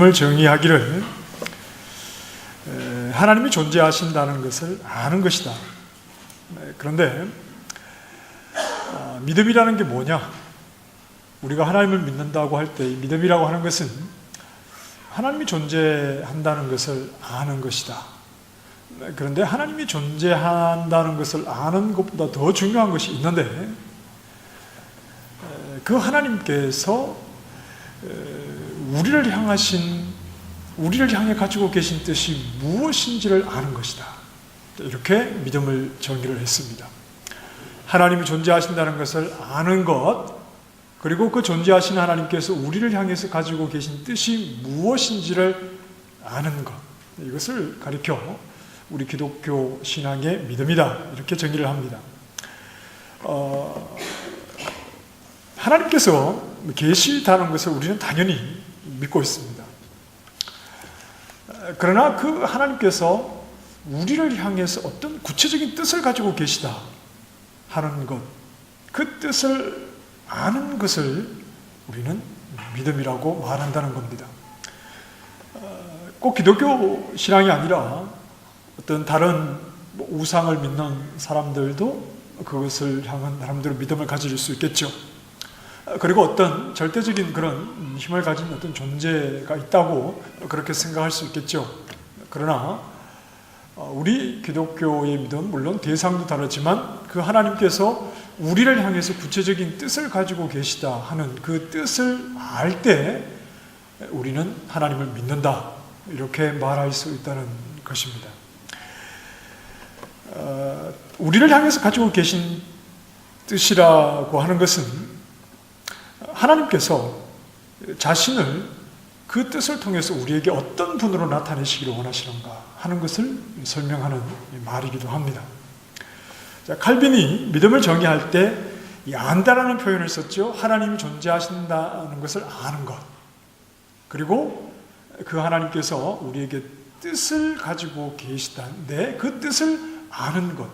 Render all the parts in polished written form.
오늘 정의하기를 하나님이 존재하신다는 것을 아는 것이다. 그런데 믿음이라는 게 뭐냐? 우리가 하나님을 믿는다고 할 때 믿음이라고 하는 것은 하나님이 존재한다는 것을 아는 것이다. 그런데 하나님이 존재한다는 것을 아는 것보다 더 중요한 것이 있는데, 그 하나님께서 우리를 향해 가지고 계신 뜻이 무엇인지를 아는 것이다. 이렇게 믿음을 정의를 했습니다. 하나님이 존재하신다는 것을 아는 것, 그리고 그 존재하신 하나님께서 우리를 향해서 가지고 계신 뜻이 무엇인지를 아는 것, 이것을 가리켜 우리 기독교 신앙의 믿음이다, 이렇게 정의를 합니다. 하나님께서 계시다는 것을 우리는 당연히 믿고 있습니다. 그러나 그 하나님께서 우리를 향해서 어떤 구체적인 뜻을 가지고 계시다 하는 것, 그 뜻을 아는 것을 우리는 믿음이라고 말한다는 겁니다. 꼭 기독교 신앙이 아니라 어떤 다른 우상을 믿는 사람들도 그것을 향한 나름대로 믿음을 가질 수 있겠죠. 그리고 어떤 절대적인 그런 힘을 가진 어떤 존재가 있다고 그렇게 생각할 수 있겠죠. 그러나 우리 기독교의 믿음은 물론 대상도 다르지만 그 하나님께서 우리를 향해서 구체적인 뜻을 가지고 계시다 하는 그 뜻을 알 때 우리는 하나님을 믿는다, 이렇게 말할 수 있다는 것입니다. 우리를 향해서 가지고 계신 뜻이라고 하는 것은 하나님께서 자신을 그 뜻을 통해서 우리에게 어떤 분으로 나타내시기를 원하시는가 하는 것을 설명하는 말이기도 합니다. 자, 칼빈이 믿음을 정의할 때 이 안다라는 표현을 썼죠. 하나님이 존재하신다는 것을 아는 것, 그리고 그 하나님께서 우리에게 뜻을 가지고 계시다는데 그 뜻을 아는 것,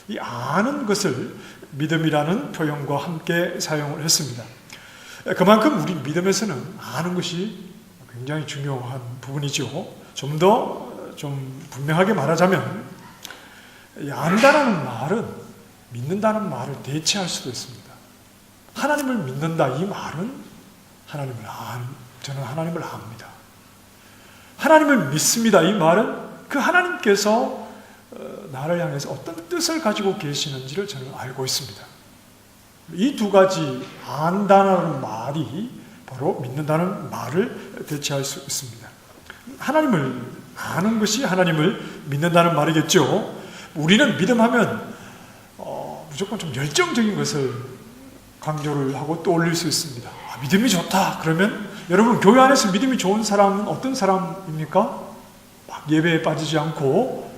이 아는 것을 믿음이라는 표현과 함께 사용을 했습니다. 그만큼 우리 믿음에서는 아는 것이 굉장히 중요한 부분이죠. 좀 더 분명하게 말하자면, 안다라는 말은 믿는다는 말을 대체할 수도 있습니다. 하나님을 믿는다, 이 말은 저는 하나님을 압니다. 하나님을 믿습니다, 이 말은 그 하나님께서 나를 향해서 어떤 뜻을 가지고 계시는지를 저는 알고 있습니다. 이 두 가지, 안다는 말이 바로 믿는다는 말을 대체할 수 있습니다. 하나님을 아는 것이 하나님을 믿는다는 말이겠죠. 우리는 믿음하면 무조건 좀 열정적인 것을 강조를 하고 떠올릴 수 있습니다. 믿음이 좋다 그러면, 여러분 교회 안에서 믿음이 좋은 사람은 어떤 사람입니까? 막 예배에 빠지지 않고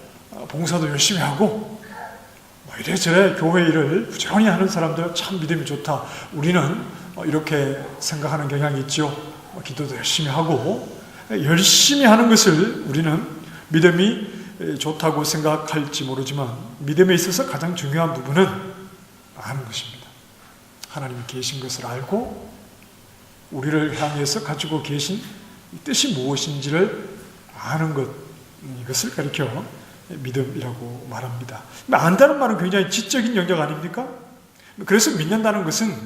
봉사도 열심히 하고 이래저래 교회 일을 부지런히 하는 사람들, 참 믿음이 좋다. 우리는 이렇게 생각하는 경향이 있죠. 기도도 열심히 하고 열심히 하는 것을 우리는 믿음이 좋다고 생각할지 모르지만, 믿음에 있어서 가장 중요한 부분은 아는 것입니다. 하나님이 계신 것을 알고 우리를 향해서 가지고 계신 뜻이 무엇인지를 아는 것, 이것을 가리켜 믿음이라고 말합니다. 안다는 말은 굉장히 지적인 영역 아닙니까? 그래서 믿는다는 것은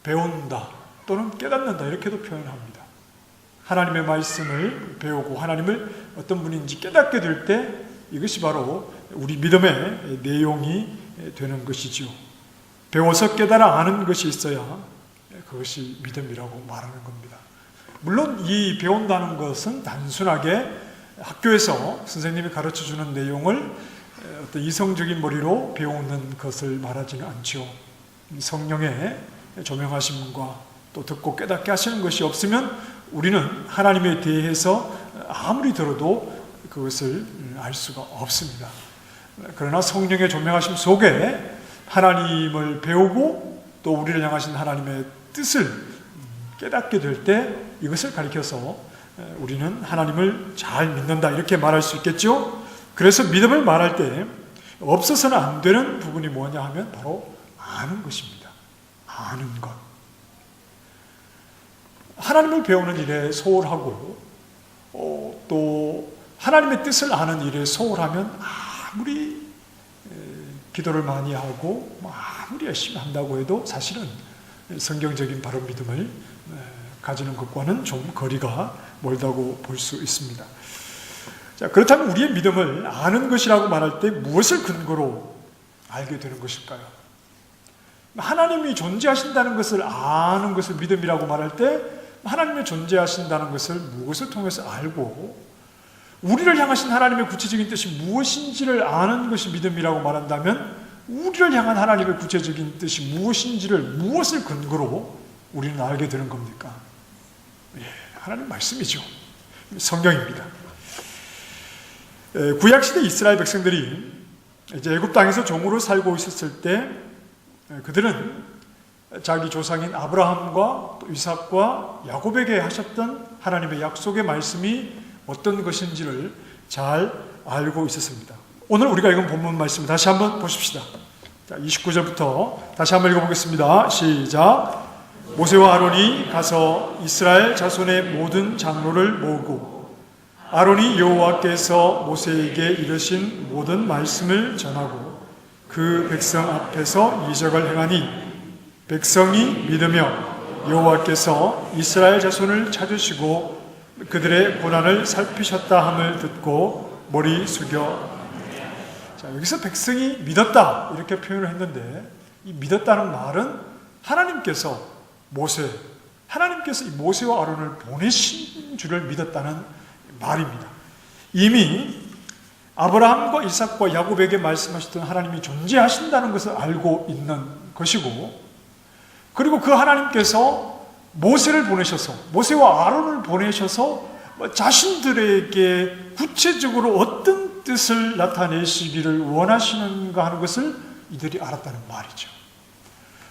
배운다 또는 깨닫는다, 이렇게도 표현합니다. 하나님의 말씀을 배우고 하나님을 어떤 분인지 깨닫게 될 때 이것이 바로 우리 믿음의 내용이 되는 것이죠. 배워서 깨달아 아는 것이 있어야 그것이 믿음이라고 말하는 겁니다. 물론 이 배운다는 것은 단순하게 학교에서 선생님이 가르쳐주는 내용을 어떤 이성적인 머리로 배우는 것을 말하지는 않죠. 성령의 조명하심과 또 듣고 깨닫게 하시는 것이 없으면 우리는 하나님에 대해서 아무리 들어도 그것을 알 수가 없습니다. 그러나 성령의 조명하심 속에 하나님을 배우고 또 우리를 향하신 하나님의 뜻을 깨닫게 될 때 이것을 가리켜서 우리는 하나님을 잘 믿는다, 이렇게 말할 수 있겠죠. 그래서 믿음을 말할 때 없어서는 안 되는 부분이 뭐냐 하면 바로 아는 것입니다. 아는 것. 하나님을 배우는 일에 소홀하고 또 하나님의 뜻을 아는 일에 소홀하면 아무리 기도를 많이 하고 아무리 열심히 한다고 해도 사실은 성경적인 바른 믿음을 가지는 것과는 좀 거리가 멀다고 볼 수 있습니다. 자, 그렇다면 우리의 믿음을 아는 것이라고 말할 때 무엇을 근거로 알게 되는 것일까요? 하나님이 존재하신다는 것을 아는 것을 믿음이라고 말할 때 하나님이 존재하신다는 것을 무엇을 통해서 알고 우리를 향하신 하나님의 구체적인 뜻이 무엇인지를 아는 것이 믿음이라고 말한다면 우리를 향한 하나님의 구체적인 뜻이 무엇인지를 무엇을 근거로 우리는 알게 되는 겁니까? 하나님 말씀이죠. 성경입니다. 구약시대 이스라엘 백성들이 이제 애굽 땅에서 종으로 살고 있었을 때 그들은 자기 조상인 아브라함과 또 이삭과 야곱에게 하셨던 하나님의 약속의 말씀이 어떤 것인지를 잘 알고 있었습니다. 오늘 우리가 읽은 본문 말씀 다시 한번 보십시다. 자, 29절부터 다시 한번 읽어보겠습니다. 시작. 모세와 아론이 가서 이스라엘 자손의 모든 장로를 모으고 아론이 여호와께서 모세에게 이르신 모든 말씀을 전하고 그 백성 앞에서 이적을 행하니 백성이 믿으며 여호와께서 이스라엘 자손을 찾으시고 그들의 고난을 살피셨다 함을 듣고 머리 숙여. 자, 여기서 백성이 믿었다 이렇게 표현을 했는데 이 믿었다는 말은 하나님께서 이 모세와 아론을 보내신 줄을 믿었다는 말입니다. 이미 아브라함과 이삭과 야곱에게 말씀하셨던 하나님이 존재하신다는 것을 알고 있는 것이고 그리고 그 하나님께서 모세와 아론을 보내셔서 자신들에게 구체적으로 어떤 뜻을 나타내시기를 원하시는가 하는 것을 이들이 알았다는 말이죠.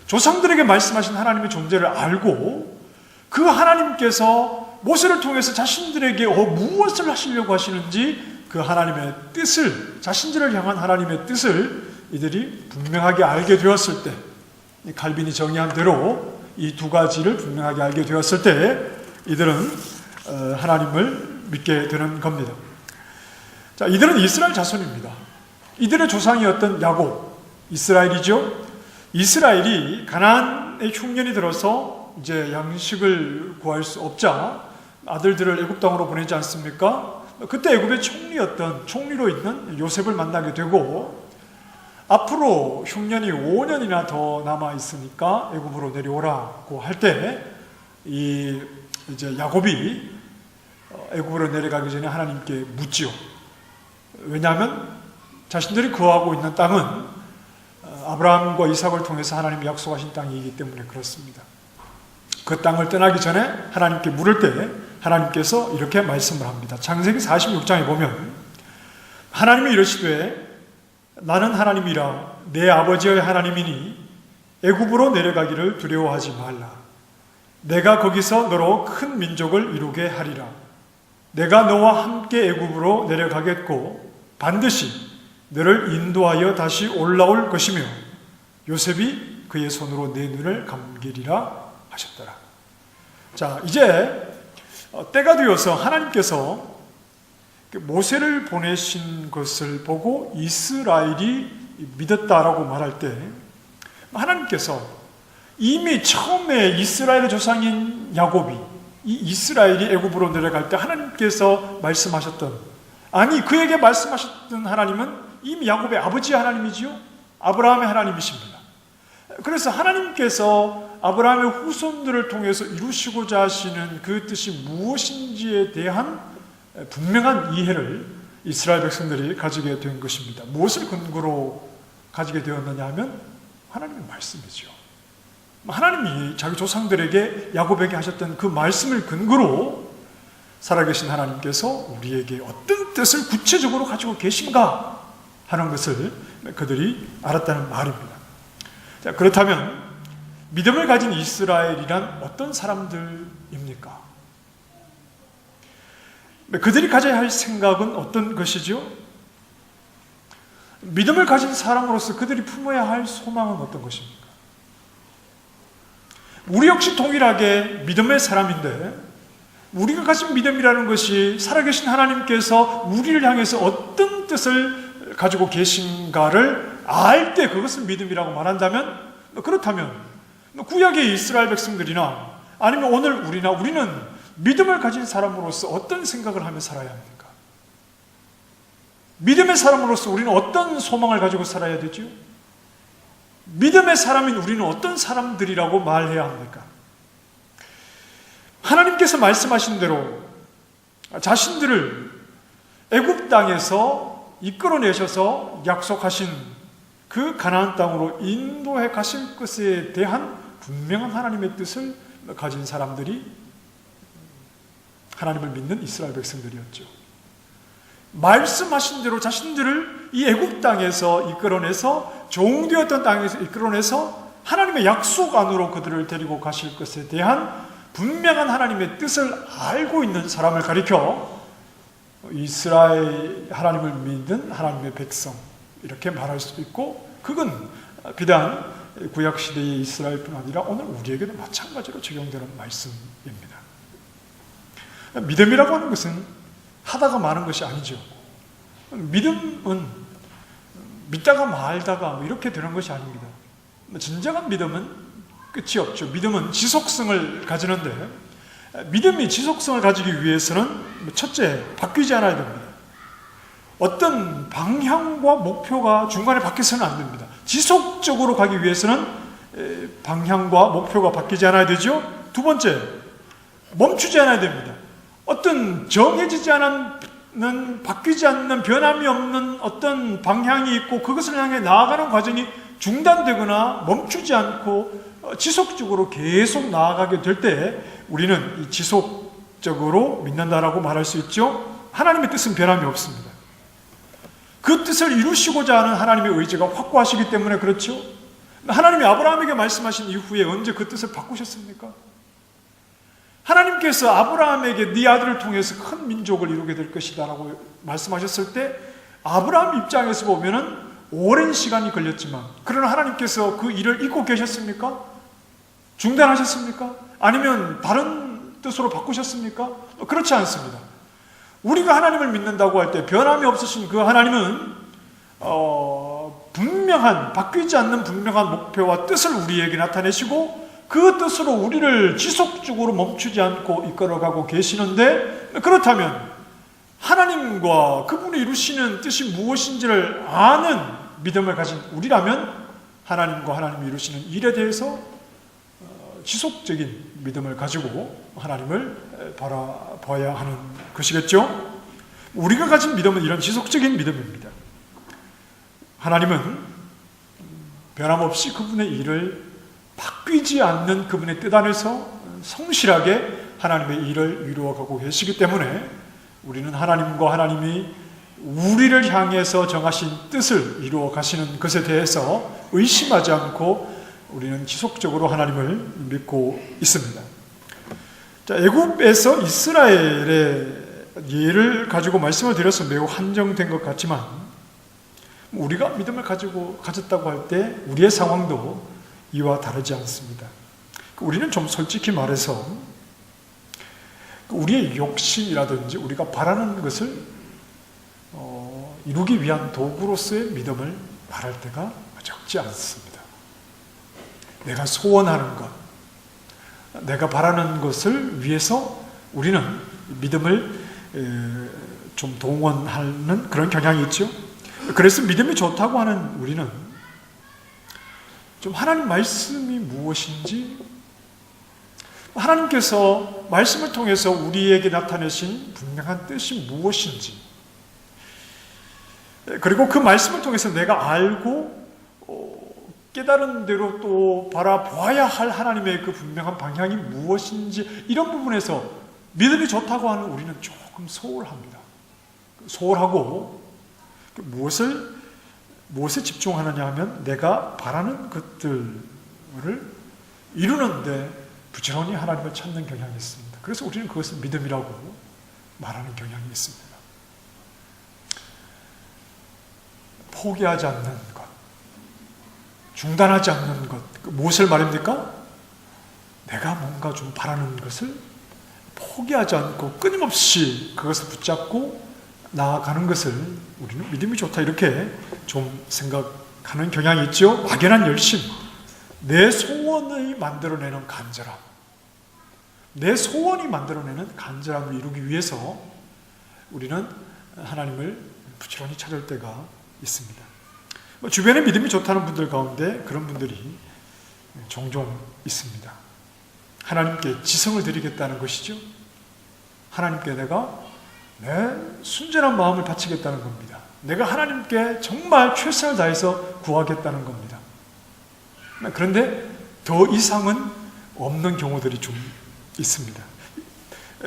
조상들에게 말씀하신 하나님의 존재를 알고 그 하나님께서 모세를 통해서 자신들에게 무엇을 하시려고 하시는지 그 하나님의 뜻을, 자신들을 향한 하나님의 뜻을 이들이 분명하게 알게 되었을 때, 칼빈이 정의한 대로 이 두 가지를 분명하게 알게 되었을 때 이들은 하나님을 믿게 되는 겁니다. 자, 이들은 이스라엘 자손입니다. 이들의 조상이었던 야곱, 이스라엘이죠. 이스라엘이 가나안의 흉년이 들어서 이제 양식을 구할 수 없자 아들들을 애굽 땅으로 보내지 않습니까? 그때 애굽의 총리로 있는 요셉을 만나게 되고 앞으로 흉년이 5년이나 더 남아 있으니까 애굽으로 내려오라고 할 때 이제 야곱이 애굽으로 내려가기 전에 하나님께 묻지요. 왜냐하면 자신들이 거하고 있는 땅은 아브라함과 이삭을 통해서 하나님이 약속하신 땅이기 때문에 그렇습니다. 그 땅을 떠나기 전에 하나님께 물을 때 하나님께서 이렇게 말씀을 합니다. 창세기 46장에 보면 하나님이 이르시되 나는 하나님이라 내 아버지의 하나님이니 애굽으로 내려가기를 두려워하지 말라. 내가 거기서 너로 큰 민족을 이루게 하리라. 내가 너와 함께 애굽으로 내려가겠고 반드시 너를 인도하여 다시 올라올 것이며 요셉이 그의 손으로 내 눈을 감기리라 하셨더라. 자, 이제 때가 되어서 하나님께서 모세를 보내신 것을 보고 이스라엘이 믿었다라고 말할 때 하나님께서 이미 처음에 이스라엘의 조상인 야곱이 이 이스라엘이 애굽으로 내려갈 때 하나님께서 말씀하셨던 그에게 말씀하셨던 하나님은 이미 야곱의 아버지 하나님이지요. 아브라함의 하나님이십니다. 그래서 하나님께서 아브라함의 후손들을 통해서 이루시고자 하시는 그 뜻이 무엇인지에 대한 분명한 이해를 이스라엘 백성들이 가지게 된 것입니다. 무엇을 근거로 가지게 되었느냐 하면 하나님의 말씀이죠. 하나님이 자기 조상들에게 야곱에게 하셨던 그 말씀을 근거로 살아계신 하나님께서 우리에게 어떤 뜻을 구체적으로 가지고 계신가 하는 것을 그들이 알았다는 말입니다. 자, 그렇다면 믿음을 가진 이스라엘이란 어떤 사람들입니까? 그들이 가져야 할 생각은 어떤 것이죠? 믿음을 가진 사람으로서 그들이 품어야 할 소망은 어떤 것입니까? 우리 역시 동일하게 믿음의 사람인데 우리가 가진 믿음이라는 것이 살아계신 하나님께서 우리를 향해서 어떤 뜻을 가지고 계신가를 알 때 그것을 믿음이라고 말한다면, 그렇다면 구약의 이스라엘 백성들이나 아니면 오늘 우리는 믿음을 가진 사람으로서 어떤 생각을 하며 살아야 합니까? 믿음의 사람으로서 우리는 어떤 소망을 가지고 살아야 되죠? 믿음의 사람인 우리는 어떤 사람들이라고 말해야 합니까? 하나님께서 말씀하신 대로 자신들을 애굽 땅에서 이끌어내셔서 약속하신 그 가나안 땅으로 인도해 가실 것에 대한 분명한 하나님의 뜻을 가진 사람들이 하나님을 믿는 이스라엘 백성들이었죠. 말씀하신 대로 자신들을 이 애굽 땅에서 이끌어내서 종되었던 땅에서 이끌어내서 하나님의 약속 안으로 그들을 데리고 가실 것에 대한 분명한 하나님의 뜻을 알고 있는 사람을 가리켜 이스라엘 하나님을 믿는 하나님의 백성 이렇게 말할 수도 있고, 그건 비단 구약시대의 이스라엘뿐 아니라 오늘 우리에게도 마찬가지로 적용되는 말씀입니다. 믿음이라고 하는 것은 하다가 마는 것이 아니죠. 믿음은 믿다가 말다가 이렇게 되는 것이 아닙니다. 진정한 믿음은 끝이 없죠. 믿음은 지속성을 가지는데, 믿음이 지속성을 가지기 위해서는 첫째, 바뀌지 않아야 됩니다. 어떤 방향과 목표가 중간에 바뀌어서는 안 됩니다. 지속적으로 가기 위해서는 방향과 목표가 바뀌지 않아야 되죠. 두 번째, 멈추지 않아야 됩니다. 어떤 정해지지 않은, 바뀌지 않는, 변함이 없는 어떤 방향이 있고 그것을 향해 나아가는 과정이 중단되거나 멈추지 않고 지속적으로 계속 나아가게 될 때 우리는 이 지속적으로 믿는다라고 말할 수 있죠. 하나님의 뜻은 변함이 없습니다. 그 뜻을 이루시고자 하는 하나님의 의지가 확고하시기 때문에 그렇죠. 하나님이 아브라함에게 말씀하신 이후에 언제 그 뜻을 바꾸셨습니까? 하나님께서 아브라함에게 네 아들을 통해서 큰 민족을 이루게 될 것이다 라고 말씀하셨을 때 아브라함 입장에서 보면은 오랜 시간이 걸렸지만, 그러나 하나님께서 그 일을 잊고 계셨습니까? 중단하셨습니까? 아니면 다른 뜻으로 바꾸셨습니까? 그렇지 않습니다. 우리가 하나님을 믿는다고 할 때 변함이 없으신 그 하나님은 분명한, 바뀌지 않는 분명한 목표와 뜻을 우리에게 나타내시고 그 뜻으로 우리를 지속적으로 멈추지 않고 이끌어가고 계시는데, 그렇다면 하나님과 그분이 이루시는 뜻이 무엇인지를 아는 믿음을 가진 우리라면 하나님과 하나님이 이루시는 일에 대해서 지속적인 믿음을 가지고 하나님을 바라봐야 하는 것이겠죠. 우리가 가진 믿음은 이런 지속적인 믿음입니다. 하나님은 변함없이 그분의 일을 바뀌지 않는 그분의 뜻 안에서 성실하게 하나님의 일을 이루어가고 계시기 때문에 우리는 하나님과 하나님이 우리를 향해서 정하신 뜻을 이루어 가시는 것에 대해서 의심하지 않고 우리는 지속적으로 하나님을 믿고 있습니다. 자, 애굽에서 이스라엘의 예를 가지고 말씀을 드려서 매우 한정된 것 같지만 우리가 믿음을 가졌다고 할 때 우리의 상황도 이와 다르지 않습니다. 우리는 좀 솔직히 말해서 우리의 욕심이라든지 우리가 바라는 것을 이루기 위한 도구로서의 믿음을 말할 때가 적지 않습니다. 내가 소원하는 것, 내가 바라는 것을 위해서 우리는 믿음을 좀 동원하는 그런 경향이 있죠. 그래서 믿음이 좋다고 하는 우리는 좀 하나님 말씀이 무엇인지, 하나님께서 말씀을 통해서 우리에게 나타내신 분명한 뜻이 무엇인지, 그리고 그 말씀을 통해서 내가 알고 깨달은 대로 또 바라봐야 할 하나님의 그 분명한 방향이 무엇인지, 이런 부분에서 믿음이 좋다고 하는 우리는 조금 소홀합니다. 소홀하고 무엇에 집중하느냐 하면 내가 바라는 것들을 이루는데 부지런히 하나님을 찾는 경향이 있습니다. 그래서 우리는 그것을 믿음이라고 말하는 경향이 있습니다. 포기하지 않는 것, 중단하지 않는 것, 무엇을 말입니까? 내가 뭔가 좀 바라는 것을 포기하지 않고 끊임없이 그것을 붙잡고 나아가는 것을 우리는 믿음이 좋다 이렇게 좀 생각하는 경향이 있죠. 막연한 열심, 내 소원을 만들어내는 간절함, 내 소원이 만들어내는 간절함을 이루기 위해서 우리는 하나님을 부지런히 찾을 때가 있습니다. 주변에 믿음이 좋다는 분들 가운데 그런 분들이 종종 있습니다. 하나님께 지성을 드리겠다는 것이죠. 하나님께 내가 내 순전한 마음을 바치겠다는 겁니다. 내가 하나님께 정말 최선을 다해서 구하겠다는 겁니다. 그런데 더 이상은 없는 경우들이 좀 있습니다.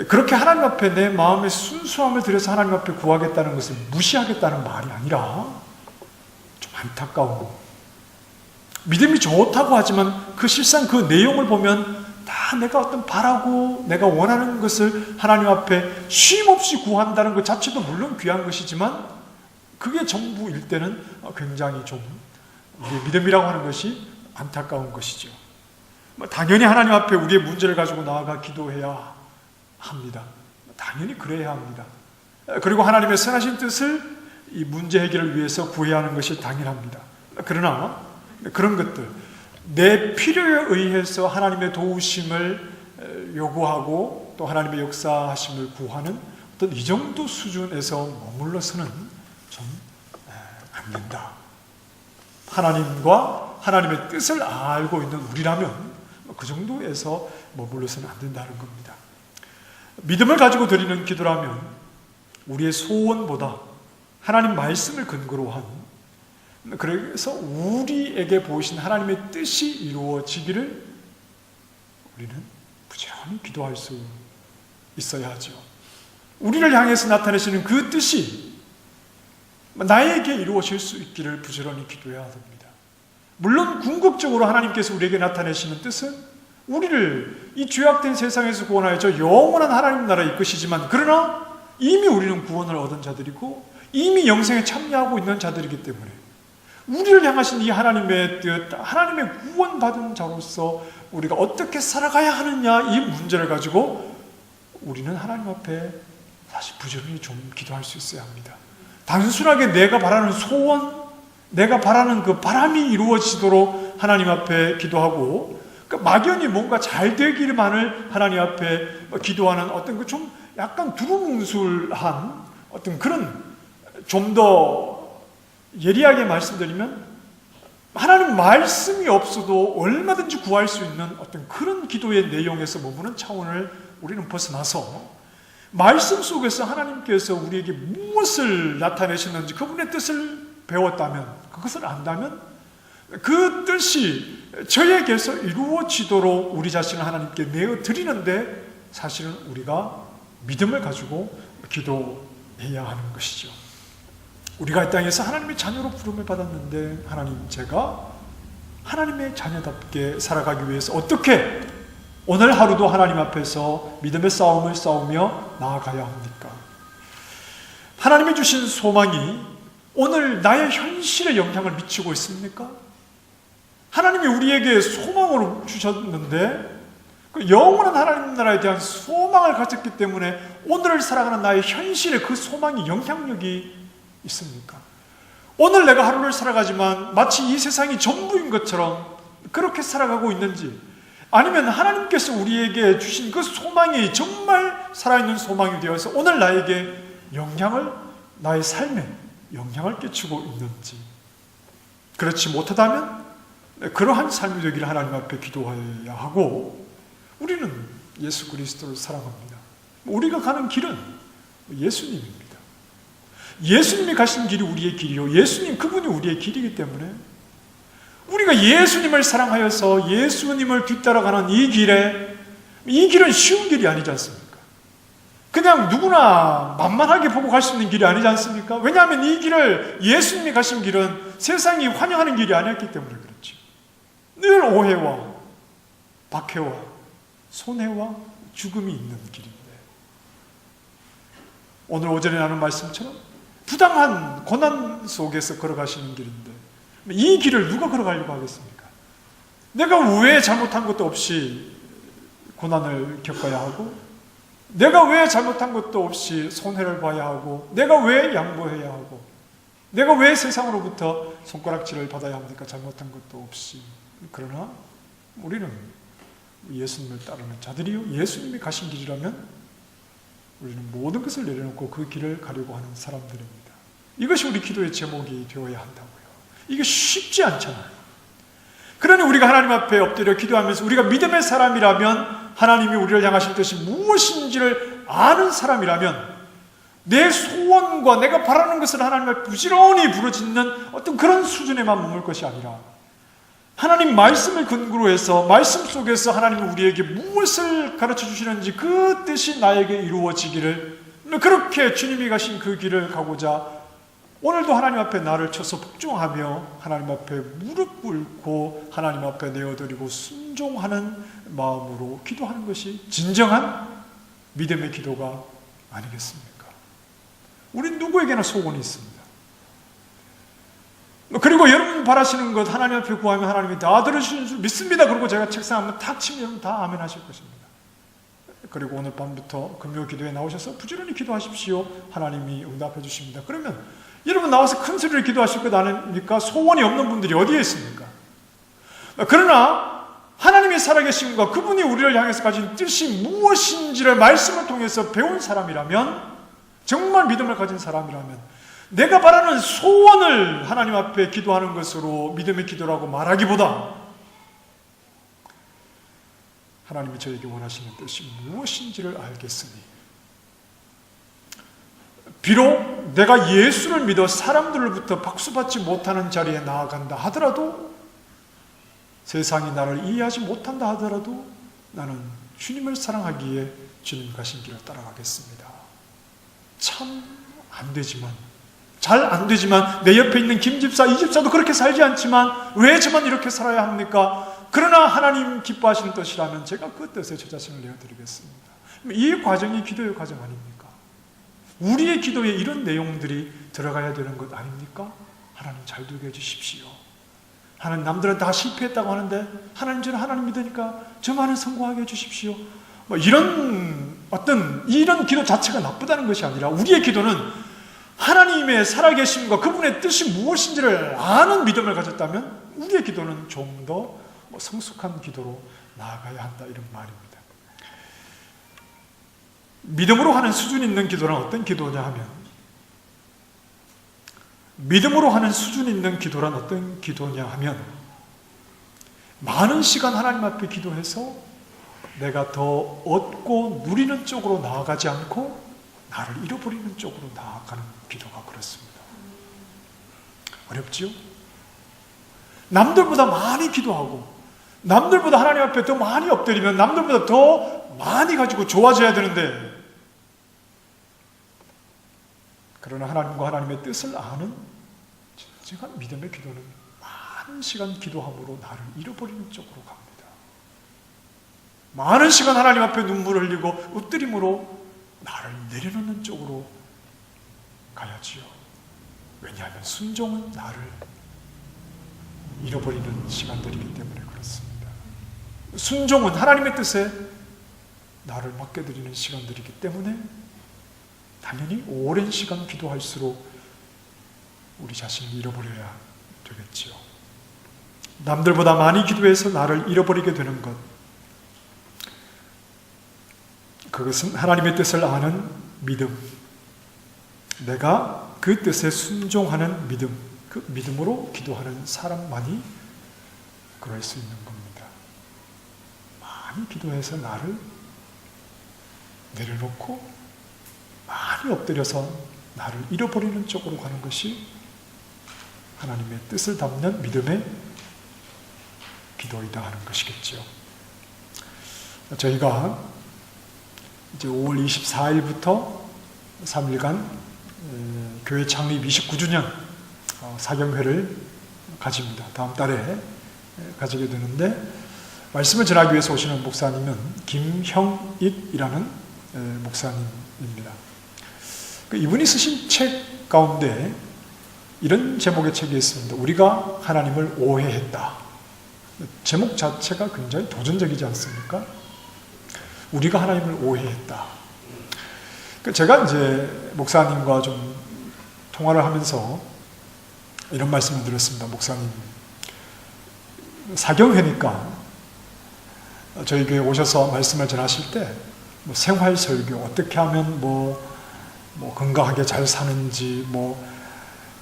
그렇게 하나님 앞에 내 마음의 순수함을 들여서 하나님 앞에 구하겠다는 것을 무시하겠다는 말이 아니라 좀 안타까운, 믿음이 좋다고 하지만 그 실상 그 내용을 보면 다 내가 어떤 바라고 내가 원하는 것을 하나님 앞에 쉼없이 구한다는 것 자체도 물론 귀한 것이지만 그게 전부일 때는 굉장히 좀 우리의 믿음이라고 하는 것이 안타까운 것이죠. 당연히 하나님 앞에 우리의 문제를 가지고 나아가 기도해야 합니다. 당연히 그래야 합니다. 그리고 하나님의 선하신 뜻을 이 문제 해결을 위해서 구해야 하는 것이 당연합니다. 그러나 그런 것들, 내 필요에 의해서 하나님의 도우심을 요구하고 또 하나님의 역사하심을 구하는 어떤 이 정도 수준에서 머물러서는 좀 안 된다. 하나님과 하나님의 뜻을 알고 있는 우리라면 그 정도에서 머물러서는 안 된다는 겁니다. 믿음을 가지고 드리는 기도라면 우리의 소원보다 하나님 말씀을 근거로 한, 그래서 우리에게 보이신 하나님의 뜻이 이루어지기를 우리는 부지런히 기도할 수 있어야 하죠. 우리를 향해서 나타내시는 그 뜻이 나에게 이루어질 수 있기를 부지런히 기도해야 합니다. 물론 궁극적으로 하나님께서 우리에게 나타내시는 뜻은 우리를 이 죄악된 세상에서 구원하여 저 영원한 하나님 나라에 이끄시지만, 그러나 이미 우리는 구원을 얻은 자들이고 이미 영생에 참여하고 있는 자들이기 때문에 우리를 향하신 이 하나님의 뜻, 하나님의 구원받은 자로서 우리가 어떻게 살아가야 하느냐, 이 문제를 가지고 우리는 하나님 앞에 다시 부지런히 좀 기도할 수 있어야 합니다. 단순하게 내가 바라는 소원, 내가 바라는 그 바람이 이루어지도록 하나님 앞에 기도하고, 그러니까 막연히 뭔가 잘 되기만을 하나님 앞에 기도하는 어떤 그 좀 약간 두루뭉술한 어떤 그런, 좀 더 예리하게 말씀드리면 하나님 말씀이 없어도 얼마든지 구할 수 있는 어떤 그런 기도의 내용에서 머무는 차원을 우리는 벗어나서 말씀 속에서 하나님께서 우리에게 무엇을 나타내시는지 그분의 뜻을 배웠다면, 그것을 안다면 그 뜻이 저에게서 이루어지도록 우리 자신을 하나님께 내어 드리는데 사실은 우리가 믿음을 가지고 기도해야 하는 것이죠. 우리가 이 땅에서 하나님의 자녀로 부름을 받았는데 하나님, 제가 하나님의 자녀답게 살아가기 위해서 어떻게 오늘 하루도 하나님 앞에서 믿음의 싸움을 싸우며 나아가야 합니까? 하나님이 주신 소망이 오늘 나의 현실에 영향을 미치고 있습니까? 하나님이 우리에게 소망을 주셨는데 그 영원한 하나님 나라에 대한 소망을 가졌기 때문에 오늘을 살아가는 나의 현실에 그 소망이 영향력이 있습니까? 오늘 내가 하루를 살아가지만 마치 이 세상이 전부인 것처럼 그렇게 살아가고 있는지, 아니면 하나님께서 우리에게 주신 그 소망이 정말 살아있는 소망이 되어서 오늘 나에게 영향을, 나의 삶에 영향을 끼치고 있는지, 그렇지 못하다면 그러한 삶이 되기를 하나님 앞에 기도해야 하고, 우리는 예수 그리스도를 사랑합니다. 우리가 가는 길은 예수님입니다. 예수님이 가신 길이 우리의 길이요, 예수님 그분이 우리의 길이기 때문에 우리가 예수님을 사랑하여서 예수님을 뒤따라가는 이 길에, 이 길은 쉬운 길이 아니지 않습니까? 그냥 누구나 만만하게 보고 갈 수 있는 길이 아니지 않습니까? 왜냐하면 이 길을, 예수님이 가신 길은 세상이 환영하는 길이 아니었기 때문에 그렇죠. 늘 오해와 박해와 손해와 죽음이 있는 길인데, 오늘 오전에 나눈 말씀처럼 부당한 고난 속에서 걸어가시는 길인데 이 길을 누가 걸어가려고 하겠습니까? 내가 왜 잘못한 것도 없이 고난을 겪어야 하고 내가 왜 잘못한 것도 없이 손해를 봐야 하고, 내가 왜 양보해야 하고, 내가 왜 세상으로부터 손가락질을 받아야 합니까? 잘못한 것도 없이. 그러나 우리는 예수님을 따르는 자들이요, 예수님이 가신 길이라면 우리는 모든 것을 내려놓고 그 길을 가려고 하는 사람들입니다. 이것이 우리 기도의 제목이 되어야 한다고요. 이게 쉽지 않잖아요. 그러니 우리가 하나님 앞에 엎드려 기도하면서 우리가 믿음의 사람이라면, 하나님이 우리를 향하신 뜻이 무엇인지를 아는 사람이라면, 내 소원과 내가 바라는 것을 하나님 앞에 부지런히 부르짖는 어떤 그런 수준에만 머물 것이 아니라, 하나님 말씀을 근거로 해서 말씀 속에서 하나님이 우리에게 무엇을 가르쳐 주시는지 그 뜻이 나에게 이루어지기를, 그렇게 주님이 가신 그 길을 가고자 오늘도 하나님 앞에 나를 쳐서 복종하며 하나님 앞에 무릎 꿇고 하나님 앞에 내어드리고 순종하는 마음으로 기도하는 것이 진정한 믿음의 기도가 아니겠습니까? 우린 누구에게나 소원이 있습니다. 그리고 여러분 바라시는 것 하나님 앞에 구하면 하나님이 다 들으시는 줄 믿습니다. 그리고 제가 책상 한번 탁 치면 여러분 다 아멘 하실 것입니다. 그리고 오늘 밤부터 금요 기도에 나오셔서 부지런히 기도하십시오. 하나님이 응답해 주십니다. 그러면 여러분 나와서 큰 소리를 기도하실 것 아닙니까? 소원이 없는 분들이 어디에 있습니까? 그러나 하나님이 살아계심과 그분이 우리를 향해서 가진 뜻이 무엇인지를 말씀을 통해서 배운 사람이라면, 정말 믿음을 가진 사람이라면, 내가 바라는 소원을 하나님 앞에 기도하는 것으로 믿음의 기도라고 말하기보다, 하나님이 저에게 원하시는 뜻이 무엇인지를 알겠으니, 비록 내가 예수를 믿어 사람들로부터 박수받지 못하는 자리에 나아간다 하더라도, 세상이 나를 이해하지 못한다 하더라도 나는 주님을 사랑하기에 주님 가신 길을 따라가겠습니다. 참 안 되지만, 잘 안 되지만, 내 옆에 있는 김 집사, 이 집사도 그렇게 살지 않지만 왜 저만 이렇게 살아야 합니까? 그러나 하나님 기뻐하시는 뜻이라면 제가 그 뜻에 저 자신을 내어드리겠습니다. 이 과정이 기도의 과정 아닙니까? 우리의 기도에 이런 내용들이 들어가야 되는 것 아닙니까? 하나님 잘 되게 해주십시오. 하나님 남들은 다 실패했다고 하는데 하나님 저는 하나님 믿으니까 저만은 성공하게 해주십시오. 이런 기도 자체가 나쁘다는 것이 아니라, 우리의 기도는 하나님의 살아계심과 그분의 뜻이 무엇인지를 아는 믿음을 가졌다면 우리의 기도는 좀 더 성숙한 기도로 나아가야 한다, 이런 말입니다. 믿음으로 하는 수준 있는 기도는 어떤 기도냐 하면, 믿음으로 하는 수준 있는 기도란 어떤 기도냐 하면, 많은 시간 하나님 앞에 기도해서 내가 더 얻고 누리는 쪽으로 나아가지 않고 나를 잃어버리는 쪽으로 나아가는 기도가 그렇습니다. 어렵지요? 남들보다 많이 기도하고 남들보다 하나님 앞에 더 많이 엎드리면 남들보다 더 많이 가지고 좋아져야 되는데, 그러나 하나님과 하나님의 뜻을 아는 진정한 믿음의 기도는 많은 시간 기도함으로 나를 잃어버리는 쪽으로 갑니다. 많은 시간 하나님 앞에 눈물을 흘리고 엎드림으로 나를 내려놓는 쪽으로 가야지요. 왜냐하면 순종은 나를 잃어버리는 시간들이기 때문에 그렇습니다. 순종은 하나님의 뜻에 나를 맡겨드리는 시간들이기 때문에 당연히 오랜 시간 기도할수록 우리 자신을 잃어버려야 되겠지요. 남들보다 많이 기도해서 나를 잃어버리게 되는 것, 그것은 하나님의 뜻을 아는 믿음, 내가 그 뜻에 순종하는 믿음, 그 믿음으로 기도하는 사람만이 그럴 수 있는 겁니다. 많이 기도해서 나를 내려놓고 많이 엎드려서 나를 잃어버리는 쪽으로 가는 것이 하나님의 뜻을 담는 믿음의 기도이다 하는 것이겠지요. 저희가 이제 5월 24일부터 3일간 교회 창립 29주년 사경회를 가집니다. 다음 달에 가지게 되는데, 말씀을 전하기 위해서 오시는 목사님은 김형익이라는 목사님입니다. 이분이 쓰신 책 가운데 이런 제목의 책이 있습니다. 우리가 하나님을 오해했다. 제목 자체가 굉장히 도전적이지 않습니까? 우리가 하나님을 오해했다. 제가 이제 목사님과 좀 통화를 하면서 이런 말씀을 드렸습니다. 목사님, 사경회니까 저희 교회 오셔서 말씀을 전하실 때 뭐 생활 설교, 어떻게 하면 뭐 건강하게 잘 사는지, 뭐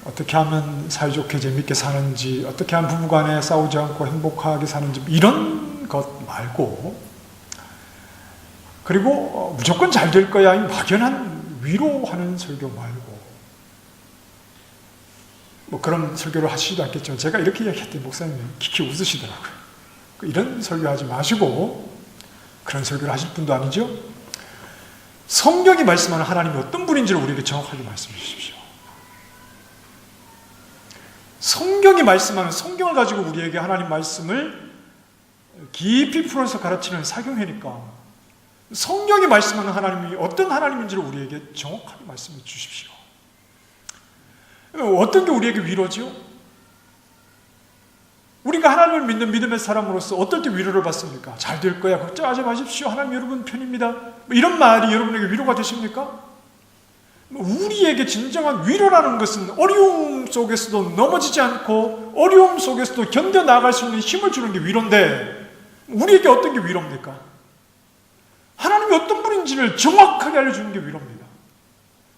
어떻게 하면 사이좋게 재밌게 사는지, 어떻게 하면 부부간에 싸우지 않고 행복하게 사는지, 이런 것 말고, 그리고 무조건 잘 될 거야, 이 막연한 위로하는 설교 말고, 뭐 그런 설교를 하시지도 않겠지만 제가 이렇게 이야기했더니 목사님이 키키 웃으시더라고요. 이런 설교하지 마시고, 그런 설교를 하실 분도 아니죠. 성경이 말씀하는 하나님이 어떤 분인지를 우리에게 정확하게 말씀해 주십시오. 성경이 말씀하는, 성경을 가지고 우리에게 하나님 말씀을 깊이 풀어서 가르치는 사경회니까 성경이 말씀하는 하나님이 어떤 하나님인지를 우리에게 정확하게 말씀해 주십시오. 어떤 게 우리에게 위로지요? 우리가 하나님을 믿는 믿음의 사람으로서 어떨 때 위로를 받습니까? 잘 될 거야, 걱정하지 마십시오, 하나님 여러분 편입니다, 이런 말이 여러분에게 위로가 되십니까? 우리에게 진정한 위로라는 것은 어려움 속에서도 넘어지지 않고 어려움 속에서도 견뎌나갈 수 있는 힘을 주는 게 위로인데, 우리에게 어떤 게 위로입니까? 하나님이 어떤 분인지를 정확하게 알려주는 게 위로입니다.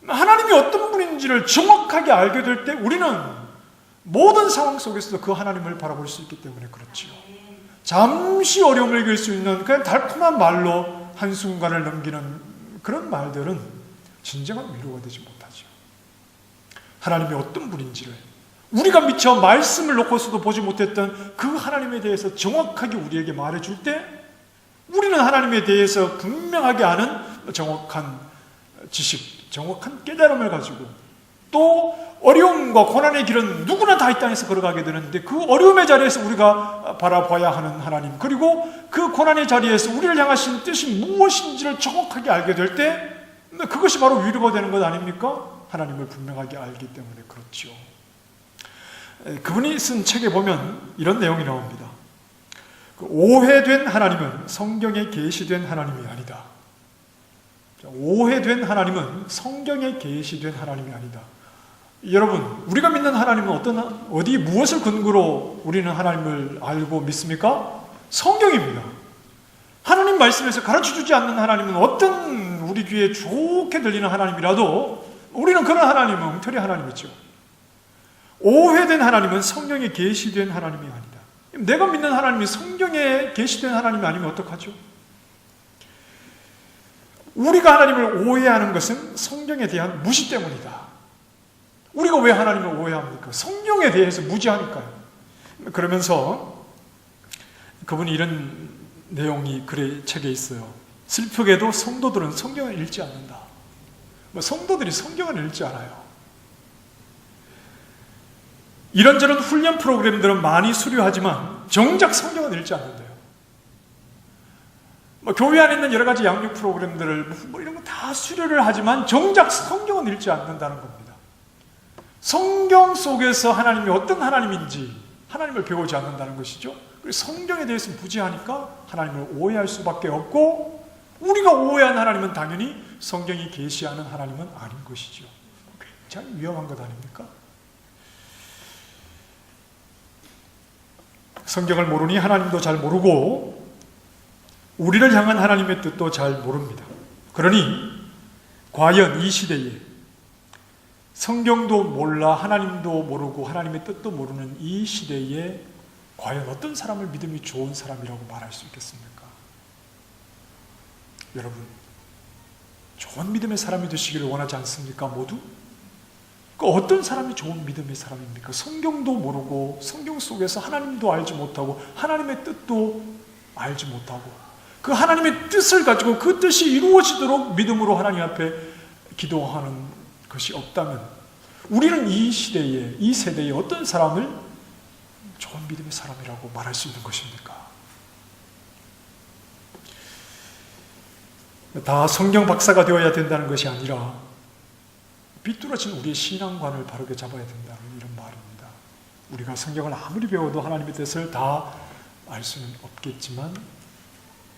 하나님이 어떤 분인지를 정확하게 알게 될 때 우리는 모든 상황 속에서도 그 하나님을 바라볼 수 있기 때문에 그렇지요. 잠시 어려움을 이길 수 있는 그냥 달콤한 말로 한순간을 넘기는 그런 말들은 진정한 위로가 되지 못하죠. 하나님이 어떤 분인지를 우리가 미처 말씀을 놓고서도 보지 못했던 그 하나님에 대해서 정확하게 우리에게 말해줄 때 우리는 하나님에 대해서 분명하게 아는 정확한 지식, 정확한 깨달음을 가지고, 또 어려움과 고난의 길은 누구나 다 이 땅에서 걸어가게 되는데 그 어려움의 자리에서 우리가 바라봐야 하는 하나님, 그리고 그 고난의 자리에서 우리를 향하신 뜻이 무엇인지를 정확하게 알게 될 때 그것이 바로 위로가 되는 것 아닙니까? 하나님을 분명하게 알기 때문에 그렇죠. 그분이 쓴 책에 보면 이런 내용이 나옵니다. 오해된 하나님은 성경에 계시된 하나님이 아니다. 오해된 하나님은 성경에 계시된 하나님이 아니다. 여러분, 우리가 믿는 하나님은 어디 무엇을 근거로 우리는 하나님을 알고 믿습니까? 성경입니다. 하나님 말씀에서 가르쳐주지 않는 하나님은 어떤 우리 귀에 좋게 들리는 하나님이라도 우리는 그런 하나님은 엉터리 하나님이죠. 오해된 하나님은 성경에 계시된 하나님이 아니다. 내가 믿는 하나님이 성경에 계시된 하나님이 아니면 어떡하죠? 우리가 하나님을 오해하는 것은 성경에 대한 무시 때문이다. 우리가 왜 하나님을 오해합니까? 성경에 대해서 무지하니까요. 그러면서 그분이 이런 내용이 글의 책에 있어요. 슬프게도 성도들은 성경을 읽지 않는다. 성도들이 성경을 읽지 않아요. 이런저런 훈련 프로그램들은 많이 수료하지만 정작 성경은 읽지 않는데요. 교회 안에 있는 여러 가지 양육 프로그램들을 이런 거 다 수료를 하지만 정작 성경은 읽지 않는다는 겁니다. 성경 속에서 하나님이 어떤 하나님인지 하나님을 배우지 않는다는 것이죠. 그리고 성경에 대해서 무지하니까 하나님을 오해할 수밖에 없고, 우리가 오해한 하나님은 당연히 성경이 계시하는 하나님은 아닌 것이죠. 굉장히 위험한 것 아닙니까? 성경을 모르니 하나님도 잘 모르고 우리를 향한 하나님의 뜻도 잘 모릅니다. 그러니 과연 이 시대에 성경도 몰라 하나님도 모르고 하나님의 뜻도 모르는 이 시대에 과연 어떤 사람을 믿음이 좋은 사람이라고 말할 수 있겠습니까? 여러분, 좋은 믿음의 사람이 되시기를 원하지 않습니까? 모두? 어떤 사람이 좋은 믿음의 사람입니까? 성경도 모르고 성경 속에서 하나님도 알지 못하고 하나님의 뜻도 알지 못하고 그 하나님의 뜻을 가지고 그 뜻이 이루어지도록 믿음으로 하나님 앞에 기도하는 것이 없다면 우리는 이 시대에, 이 세대에 어떤 사람을 좋은 믿음의 사람이라고 말할 수 있는 것입니까? 다 성경 박사가 되어야 된다는 것이 아니라 비뚤어진 우리의 신앙관을 바르게 잡아야 된다는 이런 말입니다. 우리가 성경을 아무리 배워도 하나님의 뜻을 다 알 수는 없겠지만,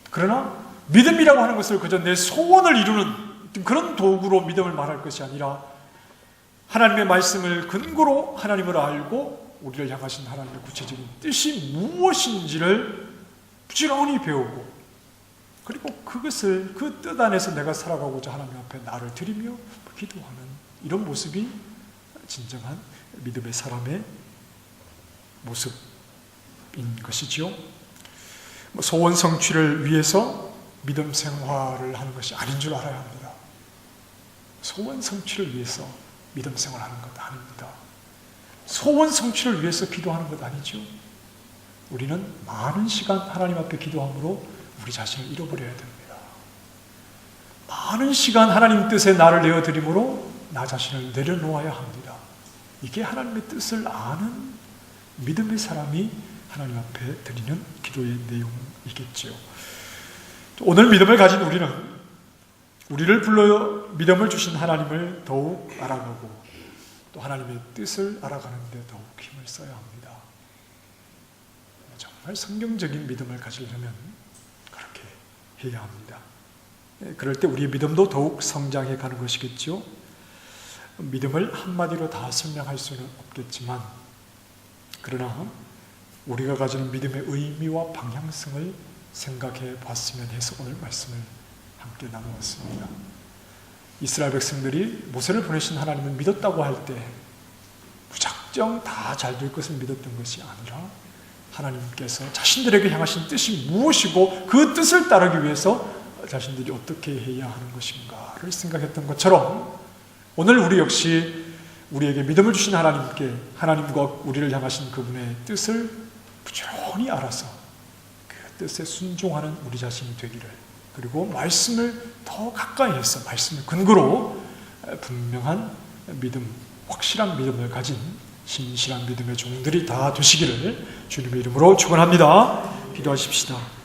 그러나 믿음이라고 하는 것을 그저 내 소원을 이루는 그런 도구로 믿음을 말할 것이 아니라 하나님의 말씀을 근거로 하나님을 알고 우리를 향하신 하나님의 구체적인 뜻이 무엇인지를 부지런히 배우고, 그리고 그것을 그 뜻 안에서 내가 살아가고자 하나님 앞에 나를 드리며 기도하는 이런 모습이 진정한 믿음의 사람의 모습인 것이지요. 소원 성취를 위해서 믿음 생활을 하는 것이 아닌 줄 알아야 합니다. 소원 성취를 위해서 믿음 생활하는 것 아닙니다. 소원 성취를 위해서 기도하는 것 아니죠. 우리는 많은 시간 하나님 앞에 기도함으로 우리 자신을 잃어버려야 됩니다. 많은 시간 하나님 뜻에 나를 내어드림으로 나 자신을 내려놓아야 합니다. 이게 하나님의 뜻을 아는 믿음의 사람이 하나님 앞에 드리는 기도의 내용이겠지요. 오늘 믿음을 가진 우리는 우리를 불러 믿음을 주신 하나님을 더욱 알아가고 또 하나님의 뜻을 알아가는 데 더욱 힘을 써야 합니다. 정말 성경적인 믿음을 가지려면 그렇게 해야 합니다. 그럴 때 우리의 믿음도 더욱 성장해 가는 것이겠죠. 믿음을 한마디로 다 설명할 수는 없겠지만, 그러나 우리가 가지는 믿음의 의미와 방향성을 생각해 봤으면 해서 오늘 말씀을 함께 나누었습니다. 이스라엘 백성들이 모세를 보내신 하나님을 믿었다고 할 때 무작정 다 잘 될 것을 믿었던 것이 아니라 하나님께서 자신들에게 향하신 뜻이 무엇이고 그 뜻을 따르기 위해서 자신들이 어떻게 해야 하는 것인가를 생각했던 것처럼 오늘 우리 역시 우리에게 믿음을 주신 하나님께, 하나님과 우리를 향하신 그분의 뜻을 부지런히 알아서 그 뜻에 순종하는 우리 자신이 되기를, 그리고 말씀을 더 가까이 해서 말씀을 근거로 분명한 믿음, 확실한 믿음을 가진 신실한 믿음의 종들이 다 되시기를 주님의 이름으로 축원합니다. 기도하십시다.